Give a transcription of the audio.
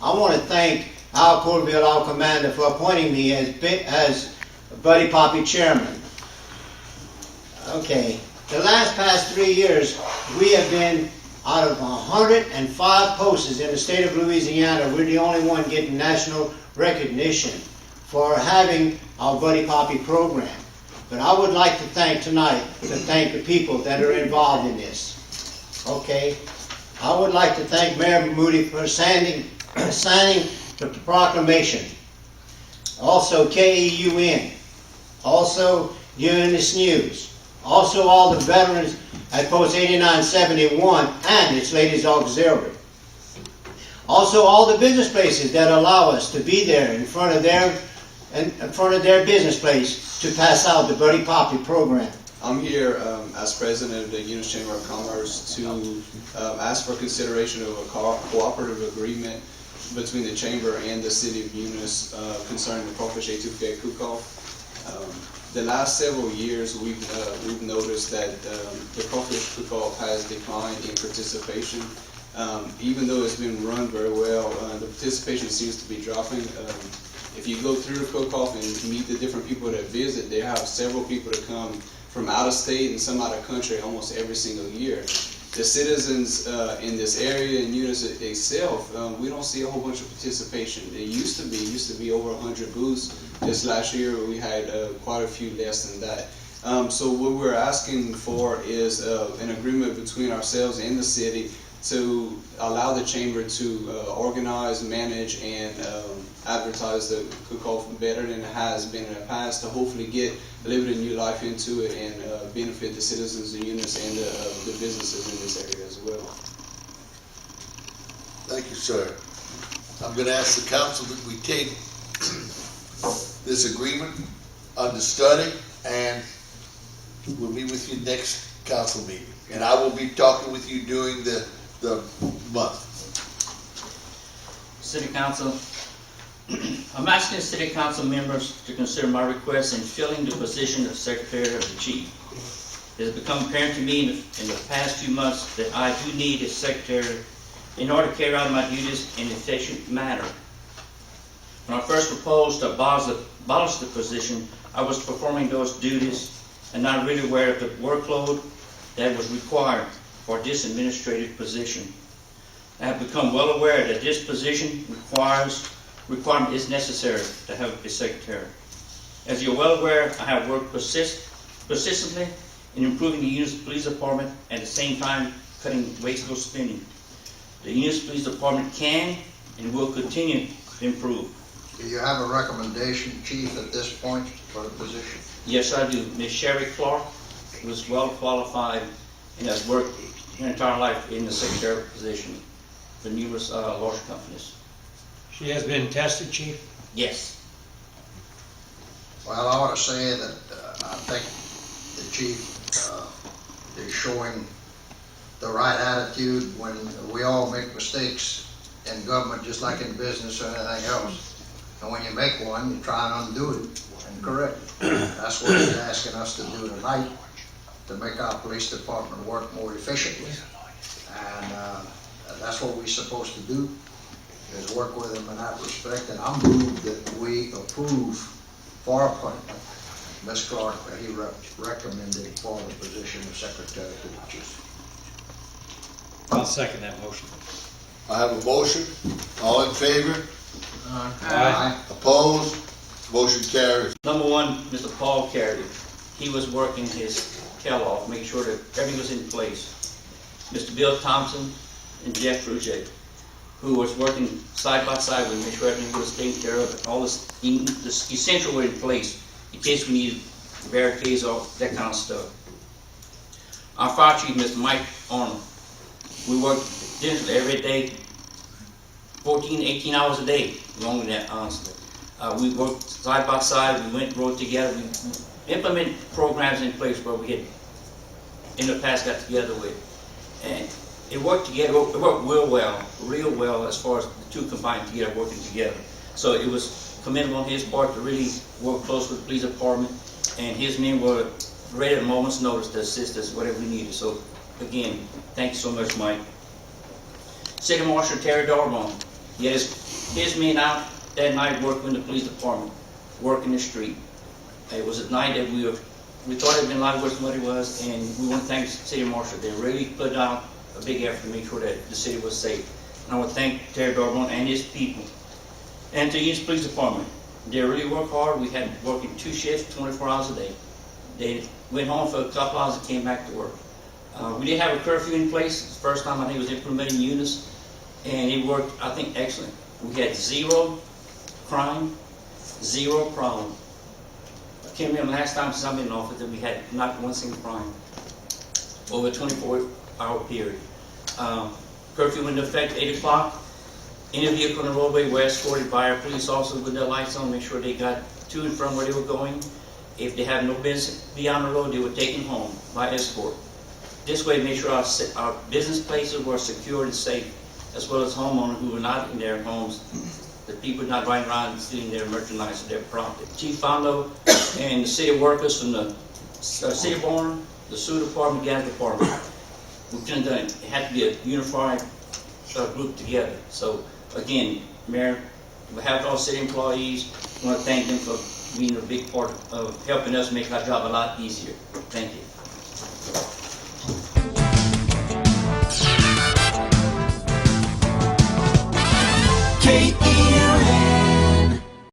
I want to thank Al Corville, our commander, for appointing me as Buddy Poppy chairman. Okay, the past 3 years, we have been out of 105 posts in the state of Louisiana. We're the only one getting national recognition for having our Buddy Poppy program. But I would like to thank the people that are involved in this. Okay, I would like to thank Mayor Moody for signing the proclamation. Also KEUN, also Eunice News, also all the veterans at Post 8971 and its Ladies Auxiliary. Also all the business places that allow us to be there in front of their business place to pass out the Buddy Poppy program. I'm here as president of the Eunice Chamber of Commerce to ask for consideration of a cooperative agreement between the Chamber and the City of Eunice concerning the crawfish étouffée cook-off. The last several years, we've noticed that the crawfish cook-off has declined in participation. Even though it's been run very well, the participation seems to be dropping. If you go through the cook-off and meet the different people that visit, they have several people that come from out of state and some out of country almost every single year. The citizens in this area in Eunice itself, we don't see a whole bunch of participation. It used to be over 100 booths. This last year we had quite a few less than that. So what we're asking for is an agreement between ourselves and the city to allow the chamber to organize, manage, and advertise the cook-off better than it has been in the past, to hopefully get a little bit of new life into it and benefit the citizens of Eunice and the businesses in this area as well. Thank you, sir. I'm going to ask the council that we take this agreement under study, and we'll meet with you next council meeting. And I will be talking with you during the month. City Council, I'm asking the City Council members to consider my request in filling the position of Secretary of the Chief. It has become apparent to me in the past few months that I do need a secretary in order to carry out my duties in an efficient manner. When I first proposed to abolish the position, I was performing those duties and not really aware of the workload that was required for this administrative position. I have become well aware that this position requirement is necessary to have a secretary. As you're well aware, I have worked persistently in improving the Eunice Police Department at the same time cutting wasteful spending. The Eunice Police Department can and will continue to improve. Do you have a recommendation, Chief, at this point for the position? Yes, I do. Ms. Sherry Clark was well qualified and has worked her entire life in the secretary position for numerous large companies. She has been tested, Chief? Yes. Well, I want to say that I think the Chief is showing the right attitude when we all make mistakes in government, just like in business or anything else. And when you make one, you try and undo it and correct it. That's what he's asking us to do tonight, to make our police department work more efficiently. And that's what we're supposed to do, is work with him in that respect. And I move that we approve for appointment Ms. Clark that he recommended for the position of Secretary to the Chief. I'll second that motion. I have a motion. All in favor? Aye. Opposed? Motion carries. Number one, Mr. Paul Carey. He was working his tail off, making sure that everything was in place. Mr. Bill Thompson and Jeff Fruget, who was working side by side with me, make sure everything was taken care of, and all this essential were in place in case we needed barricades or that kind of stuff. Our fire chief, Mr. Mike Arnold, we worked diligently every day, 14, 18 hours a day, longer than that, honestly. We worked side by side, we went, rode together, we implemented programs in place where we had, in the past, got together with. And it worked together, it worked real well as far as the two combined together, working together. So it was commendable on his part to really work close with the police department, and his men were ready at a moment's notice to assist us whatever we needed. So again, thank you so much, Mike. City Marshal Terry Darbone, He had his men out that night working in the police department, working the street. It was a night that we thought it had been a lot worse than what it was, and we want to thank the city marshal. They really put out a big effort to make sure that the city was safe. And I want to thank Terry Dorbon and his people. And to Eunice Police Department, they really work hard. We had working 2 shifts, 24 hours a day. They went home for a couple hours and came back to work. We did have a curfew in place. It's the first time I think it was implemented in Eunice, and it worked, I think, excellent. We had 0 crime, 0 problem. I can't remember the last time since I've been in office that we had not one single crime over a 24-hour period. Curfew went into effect at 8 o'clock. Any vehicle on the roadway were escorted by our police officers with their lights on, make sure they got to and from where they were going. If they have no business beyond the road, they were taken home by escort. This way, make sure our business places were secure and safe, as well as homeowners who were not in their homes, the people not running around stealing their merchandise or their property. Chief Fondo and the city workers from the city barn, the sewer department, gas department, we couldn't have done it. It had to be a unified group together. So again, Mayor, on behalf of all city employees, I want to thank them for being a big part of helping us make our job a lot easier. Thank you.